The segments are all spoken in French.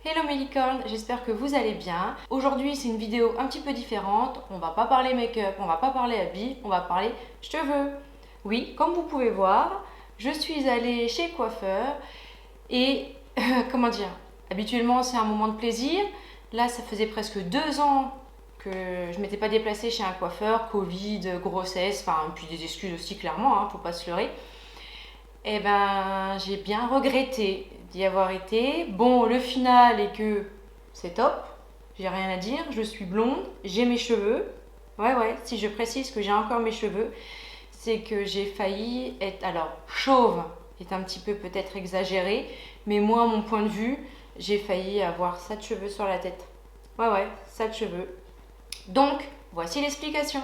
Hello mes licornes, j'espère que vous allez bien. Aujourd'hui c'est une vidéo un petit peu différente. On va pas parler make-up, on va pas parler habits, on va parler cheveux. Oui, comme vous pouvez voir, je suis allée chez le coiffeur et comment dire, habituellement c'est un moment de plaisir. Là ça faisait presque 2 ans que je m'étais pas déplacée chez un coiffeur, Covid, grossesse, enfin puis des excuses aussi clairement, faut pas se leurrer. Eh ben, j'ai bien regretté d'y avoir été. Bon, le final est que c'est top. J'ai rien à dire. Je suis blonde, j'ai mes cheveux. Ouais, si je précise que j'ai encore mes cheveux, c'est que j'ai failli être. Alors, chauve est un petit peu peut-être exagéré, mais moi, à mon point de vue, j'ai failli avoir ça de cheveux sur la tête. Ouais, ça de cheveux. Donc, voici l'explication.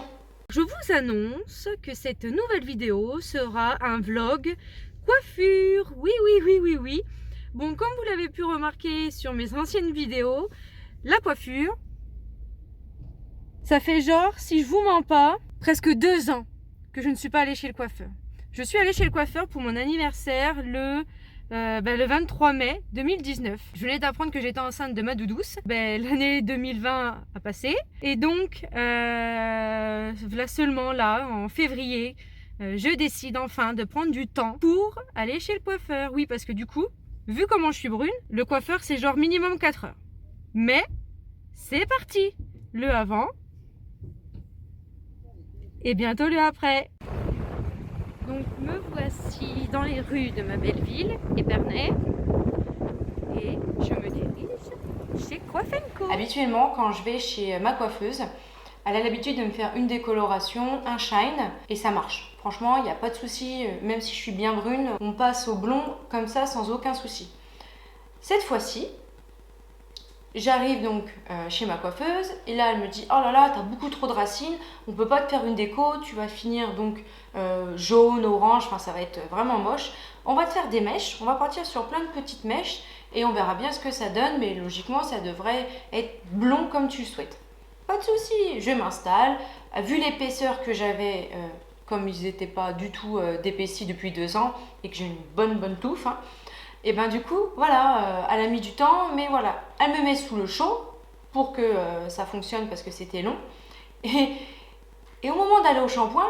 Je vous annonce que cette nouvelle vidéo sera un vlog coiffure. Oui. Bon, comme vous l'avez pu remarquer sur mes anciennes vidéos, la coiffure, ça fait genre, si je vous mens pas, presque 2 ans que je ne suis pas allée chez le coiffeur. Je suis allée chez le coiffeur pour mon anniversaire le 23 mai 2019. Je venais d'apprendre que j'étais enceinte de ma doudouce. L'année 2020 a passé. Et donc, là seulement, là, en février, je décide enfin de prendre du temps pour aller chez le coiffeur. Oui, parce que du coup, vu comment je suis brune, le coiffeur, c'est genre minimum 4 heures. Mais, c'est parti. Le avant et bientôt le après. Donc me voici dans les rues de ma belle ville, Épernay, et je me dirige chez Coiffenco. Habituellement, quand je vais chez ma coiffeuse, elle a l'habitude de me faire une décoloration, un shine, et ça marche. Franchement, il n'y a pas de souci, même si je suis bien brune, on passe au blond comme ça sans aucun souci. Cette fois-ci, j'arrive donc chez ma coiffeuse et là elle me dit: oh là là, t'as beaucoup trop de racines, on peut pas te faire une déco, tu vas finir donc jaune, orange, enfin ça va être vraiment moche. On va te faire des mèches, on va partir sur plein de petites mèches et on verra bien ce que ça donne, mais logiquement ça devrait être blond comme tu le souhaites. Pas de souci, je m'installe. Vu l'épaisseur que j'avais, comme ils n'étaient pas du tout d'épaissis depuis 2 ans et que j'ai une bonne touffe, et ben du coup, voilà, elle a mis du temps, mais voilà, elle me met sous le chaud pour que ça fonctionne parce que c'était long. Et, et au moment d'aller au shampoing,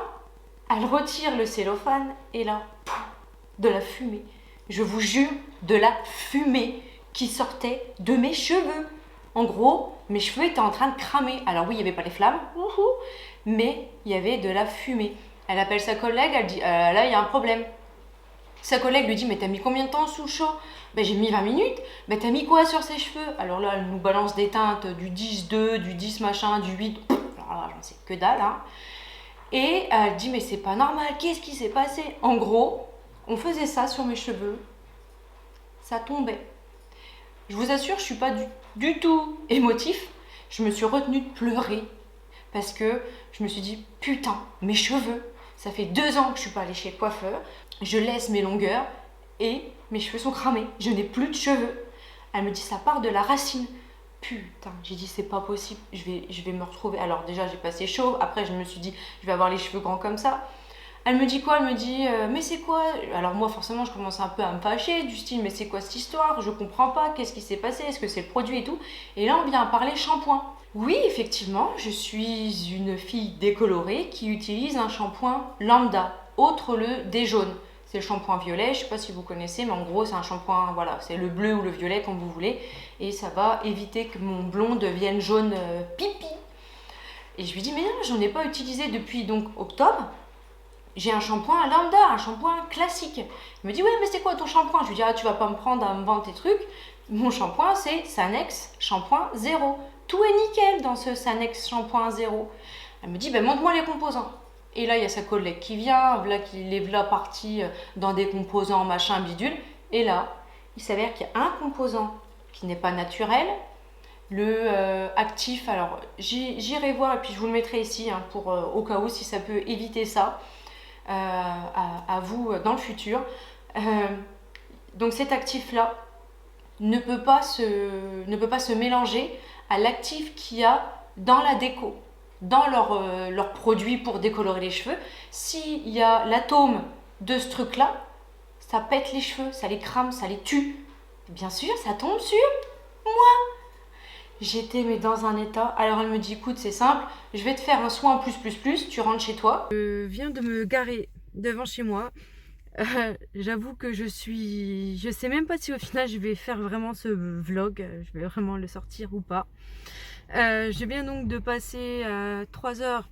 elle retire le cellophane et là, de la fumée. Je vous jure, de la fumée qui sortait de mes cheveux. En gros, mes cheveux étaient en train de cramer. Alors oui, il n'y avait pas les flammes, mais il y avait de la fumée. Elle appelle sa collègue, elle dit là, il y a un problème. Sa collègue lui dit: mais t'as mis combien de temps sous le chaud? J'ai mis 20 minutes. T'as mis quoi sur ses cheveux? Alors là, elle nous balance des teintes du 10-2, du 10 machin, du 8. Alors là, j'en sais que dalle. Et elle dit: mais c'est pas normal, qu'est-ce qui s'est passé? En gros, on faisait ça sur mes cheveux, ça tombait. Je vous assure, je suis pas du tout émotif. Je me suis retenue de pleurer parce que je me suis dit: putain, mes cheveux, ça fait 2 ans que je suis pas allée chez le coiffeur. Je laisse mes longueurs et mes cheveux sont cramés. Je n'ai plus de cheveux. Elle me dit: ça part de la racine. Putain, j'ai dit: c'est pas possible. Je vais me retrouver. Alors déjà, j'ai passé chauve. Après, je me suis dit: je vais avoir les cheveux grands comme ça. Elle me dit quoi? Elle me dit mais c'est quoi? Alors moi, forcément, je commence un peu à me fâcher, du style: mais c'est quoi cette histoire? Je comprends pas. Qu'est-ce qui s'est passé? Est-ce que c'est le produit et tout? Et là, on vient parler shampoing. Oui, effectivement, je suis une fille décolorée qui utilise un shampoing lambda, autre le des jaunes. C'est le shampoing violet, je ne sais pas si vous connaissez, mais en gros c'est un shampoing, voilà, c'est le bleu ou le violet comme vous voulez, et ça va éviter que mon blond devienne jaune pipi. Et je lui dis: mais non, j'en ai pas utilisé depuis donc octobre. J'ai un shampoing lambda, un shampoing classique. Il me dit: ouais, mais c'est quoi ton shampoing? Je lui dis: ah, tu vas pas me prendre à me vendre tes trucs. Mon shampoing, c'est Sanex Shampoing Zéro. Tout est nickel dans ce Sanex Shampoing Zéro. Elle me dit: montre-moi les composants. Et là, il y a sa collègue qui vient, là, qui est là parti dans des composants, machin, bidule. Et là, il s'avère qu'il y a un composant qui n'est pas naturel. Le actif, alors j'irai voir et puis je vous le mettrai ici pour au cas où si ça peut éviter ça à vous dans le futur. Donc cet actif-là ne peut pas se mélanger à l'actif qu'il y a dans la déco, dans leurs produits pour décolorer les cheveux. S'il y a l'atome de ce truc-là, ça pète les cheveux, ça les crame, ça les tue. Bien sûr, ça tombe sur moi. J'étais mais dans un état. Alors elle me dit écoute c'est simple, je vais te faire un soin plus, tu rentres chez toi. Je viens de me garer devant chez moi. J'avoue que je sais même pas si au final je vais faire vraiment ce vlog, je vais vraiment le sortir ou pas. Je viens donc de passer 3 heures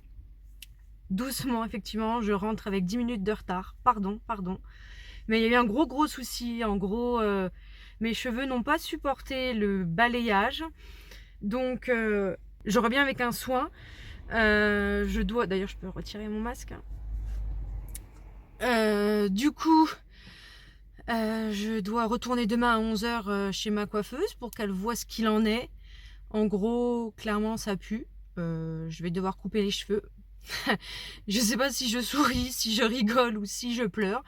doucement, effectivement, je rentre avec 10 minutes de retard, pardon. Mais il y a eu un gros souci, en gros, mes cheveux n'ont pas supporté le balayage. Donc, je reviens avec un soin. Je dois, d'ailleurs, je peux retirer mon masque. Du coup, je dois retourner demain à 11 h chez ma coiffeuse pour qu'elle voit ce qu'il en est. En gros, clairement, ça pue. Je vais devoir couper les cheveux. Je sais pas si je souris, si je rigole ou si je pleure.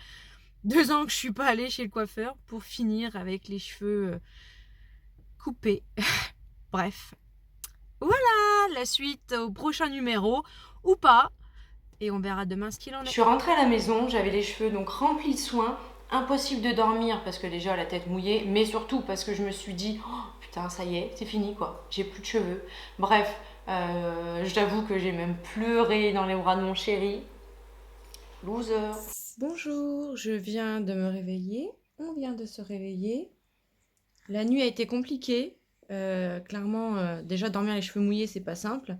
2 ans que je suis pas allée chez le coiffeur pour finir avec les cheveux coupés. Bref. Voilà la suite au prochain numéro ou pas. Et on verra demain ce qu'il en est. Je suis rentrée à la maison, j'avais les cheveux donc remplis de soins. Impossible de dormir parce que déjà la tête mouillée, mais surtout parce que je me suis dit oh, putain ça y est, c'est fini quoi, j'ai plus de cheveux. Bref, j'avoue que j'ai même pleuré dans les bras de mon chéri. Loser. Bonjour, je viens de me réveiller. On vient de se réveiller. La nuit a été compliquée. Clairement, déjà dormir les cheveux mouillés, c'est pas simple.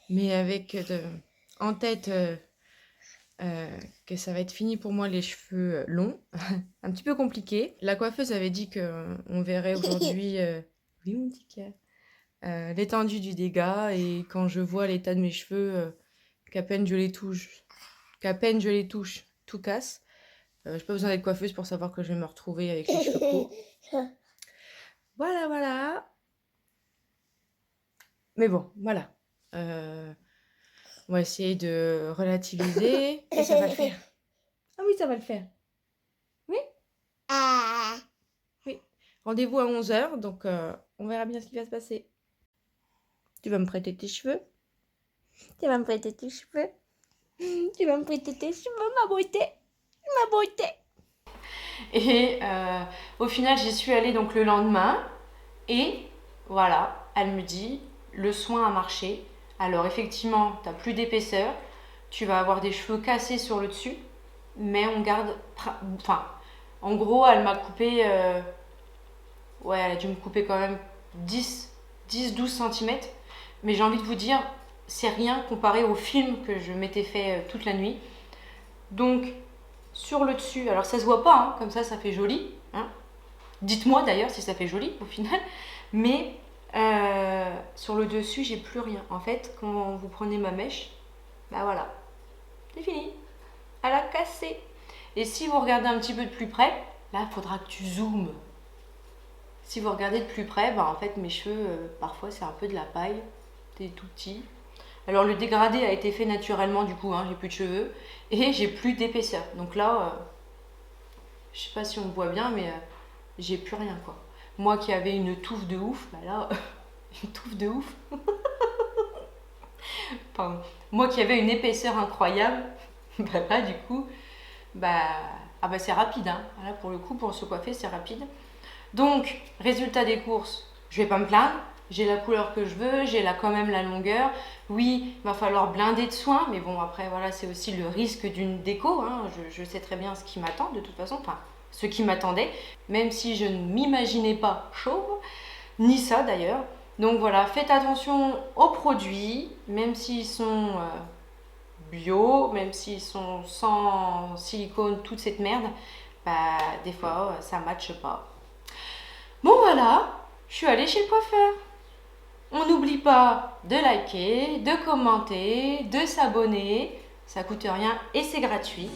Mais avec en tête que ça va être fini pour moi les cheveux longs, un petit peu compliqué. La coiffeuse avait dit qu'on verrait aujourd'hui oui, mon petit cœur, l'étendue du dégât. Et quand je vois l'état de mes cheveux, qu'à peine je les touche, tout casse. J'ai pas besoin d'être coiffeuse pour savoir que je vais me retrouver avec les cheveux courts. Voilà. Mais bon, voilà. On va essayer de relativiser. Et ça va le faire. Ah oui, ça va le faire. Oui. Oui. Rendez-vous à 11 h, donc on verra bien ce qui va se passer. Tu vas me prêter tes cheveux. Tu vas me prêter tes cheveux, ma beauté. Et au final, j'y suis allée donc le lendemain. Et voilà, elle me dit, le soin a marché. Alors effectivement, tu n'as plus d'épaisseur. Tu vas avoir des cheveux cassés sur le dessus. Mais on garde... Enfin, en gros, elle m'a coupé... Ouais, elle a dû me couper quand même 10-12 cm. Mais j'ai envie de vous dire, c'est rien comparé au film que je m'étais fait toute la nuit. Donc, sur le dessus, alors ça se voit pas, hein, comme ça fait joli. Hein. Dites-moi d'ailleurs si ça fait joli au final. Mais sur le dessus, j'ai plus rien. En fait, quand vous prenez ma mèche, bah voilà, c'est fini. Elle a cassé. Et si vous regardez un petit peu de plus près, là, il faudra que tu zoomes. Si vous regardez de plus près, bah en fait, mes cheveux, parfois, c'est un peu de la paille. C'est tout petit. Alors, le dégradé a été fait naturellement, du coup, hein, j'ai plus de cheveux. Et j'ai plus d'épaisseur. Donc là, je sais pas si on me voit bien, mais j'ai plus rien, quoi. Moi qui avais une touffe de ouf, bah là, une touffe de ouf. Pardon. Moi qui avais une épaisseur incroyable, bah là, du coup, c'est rapide, hein. Là, pour le coup, pour se coiffer, c'est rapide. Donc, résultat des courses, je vais pas me plaindre. J'ai la couleur que je veux, j'ai quand même la longueur. Oui, il va falloir blinder de soins, mais bon, après, voilà, c'est aussi le risque d'une déco. Hein. Je sais très bien ce qui m'attend, de toute façon, enfin, ce qui m'attendait, même si je ne m'imaginais pas chauve, ni ça d'ailleurs. Donc voilà, faites attention aux produits, même s'ils sont bio, même s'ils sont sans silicone, toute cette merde, bah, des fois, ça ne matche pas. Bon voilà, je suis allée chez le coiffeur. On n'oublie pas de liker, de commenter, de s'abonner. Ça coûte rien et c'est gratuit.